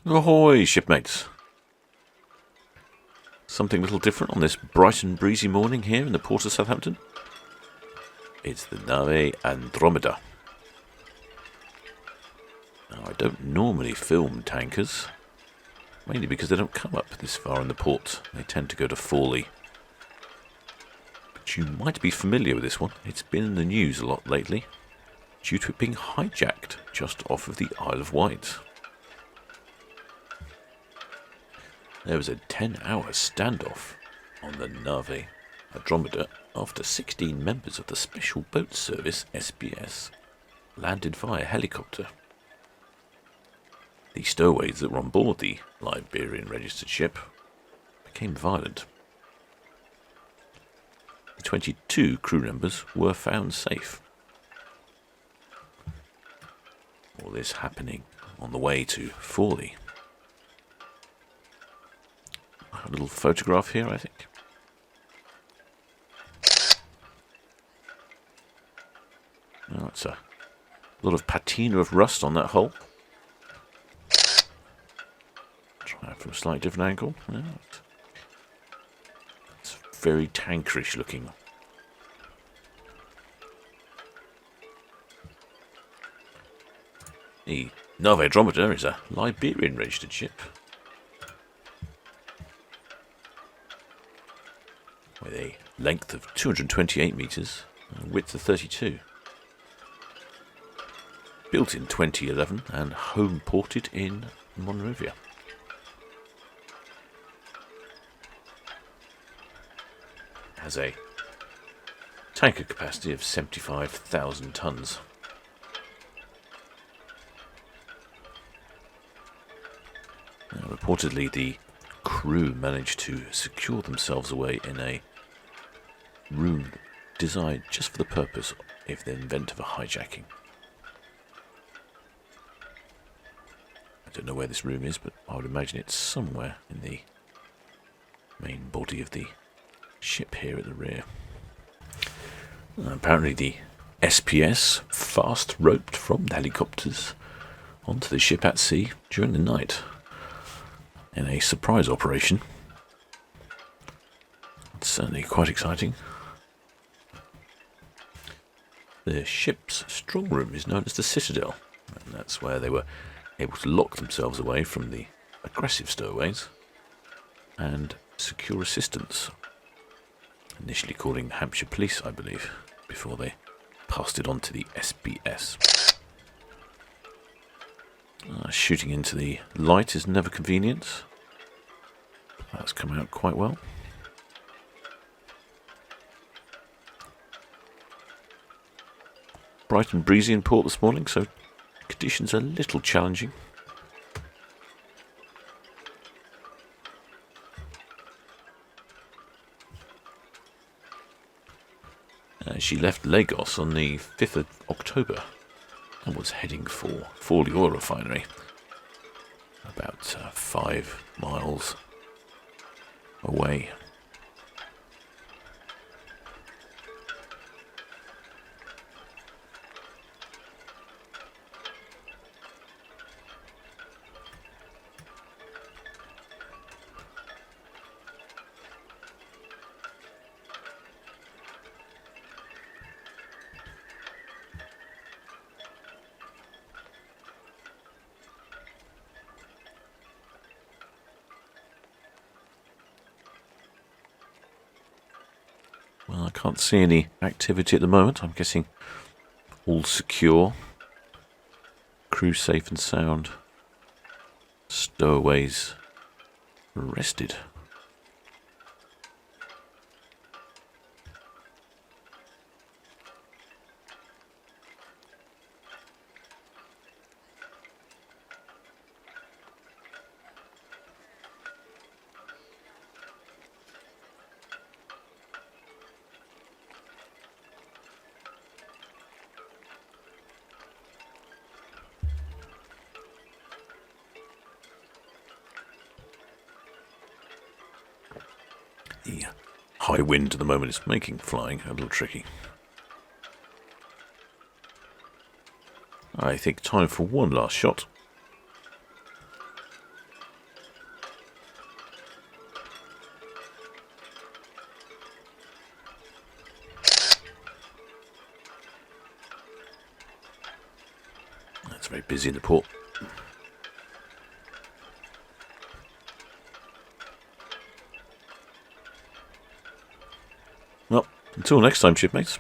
Ahoy, shipmates! Something a little different on this bright and breezy morning here in the port of Southampton. It's the Nave Andromeda. Now, I don't normally film tankers, mainly because they don't come up this far in the port. They tend to go to Fawley. But you might be familiar with this one. It's been in the news a lot lately, due to it being hijacked just off of the Isle of Wight. There was a 10-hour standoff on the Nave Andromeda after 16 members of the Special Boat Service (SBS) landed via helicopter. The stowaways that were on board the Liberian-registered ship became violent. The 22 crew members were found safe. All this happening on the way to Fawley. A little photograph here, I think. Oh, it's a lot of patina of rust on that hull. Try it from a slightly different angle. Yeah, it's very tankerish looking. The Nave Andromeda is a Liberian registered ship with a length of 228 metres and a width of 32. Built in 2011 and home ported in Monrovia. Has a tanker capacity of 75,000 tonnes. Reportedly, the crew managed to secure themselves away in a room designed just for the purpose of the event of a hijacking. I don't know where this room is, but I would imagine it's somewhere in the main body of the ship here at the rear. Apparently the SPS fast roped from the helicopters onto the ship at sea during the night in a surprise operation. It's certainly quite exciting. The ship's strong room is known as the Citadel, and that's where they were able to lock themselves away from the aggressive stowaways and secure assistance. Initially calling Hampshire Police, I believe, before they passed it on to the SBS. Shooting into the light is never convenient. That's come out quite well. Bright and breezy in port this morning, so conditions are a little challenging. She left Lagos on the 5th of October and was heading for Fawley Oil Refinery, about 5 miles away. Well, I can't see any activity at the moment. I'm guessing all secure. Crew safe and sound. Stowaways rested. The high wind at the moment is making flying a little tricky. I think time for one last shot. very busy in the port. Well, until next time, shipmates.